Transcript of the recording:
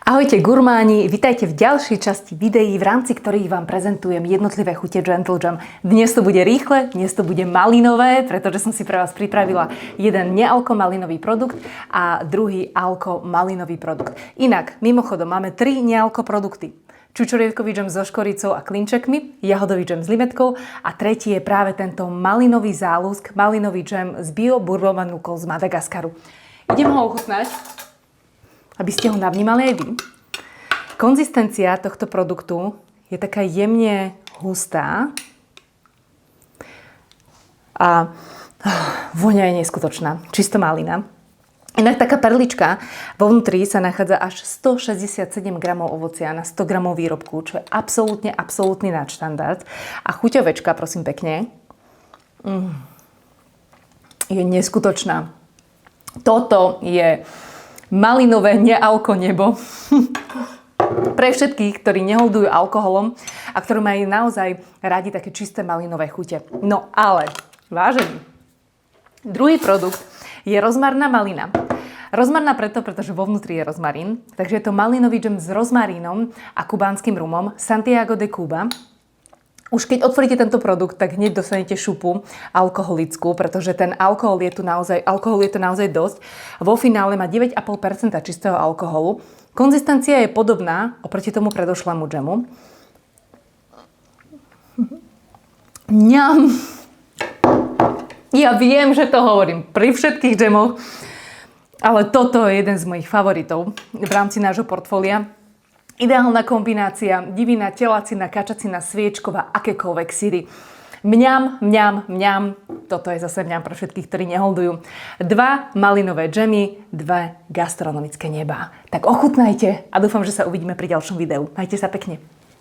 Ahojte gurmáni, vitajte v ďalšej časti videí, v rámci ktorých vám prezentujem jednotlivé chute Gentle Jam. Dnes to bude rýchle, dnes to bude malinové, pretože som si pre vás pripravila jeden nealko-malinový produkt a druhý alko-malinový produkt. Inak, mimochodom, máme 3 nealko produkty. Čučoriedkový džem so škoricou a klinčekmi, jahodový džem s limetkou a tretí je práve tento malinový záľusk, malinový džem z bio-bourbonvanúkou z Madagaskaru. Idem ho ochutnať, aby ste ho navnímali aj vy. Konzistencia tohto produktu je taká jemne hustá a vôňa je neskutočná, čisto malina. Inak taká perlička, vo vnútri sa nachádza až 167 gramov ovocia na 100 gramov výrobku, čo je absolútny nadštandard. A chuťovečka, prosím pekne, je neskutočná. Toto je malinové nealko nebo pre všetkých, ktorí neholdujú alkoholom a ktorí majú naozaj radi také čisté malinové chute. No ale, vážení, druhý produkt je rozmarná malina. Rozmarná preto, pretože vo vnútri je rozmarín, takže je to malinový džem s rozmarínom a kubánskym rumom Santiago de Cuba. Už keď otvoríte tento produkt, tak hneď dostanete šupu alkoholickú, pretože ten alkohol je tu naozaj dosť. Vo finále má 9,5% čistého alkoholu. Konzistencia je podobná oproti tomu predošlému džemu. Mňam! Ja viem, že to hovorím pri všetkých džemoch, ale toto je jeden z mojich favoritov v rámci nášho portfólia. Ideálna kombinácia, divina, telacina, kačacina, sviečková, akékoľvek syry. Mňam, mňam, mňam. Toto je zase mňam pre všetkých, ktorí neholdujú. 2 malinové džemy, 2 gastronomické nebá. Tak ochutnajte a dúfam, že sa uvidíme pri ďalšom videu. Majte sa pekne.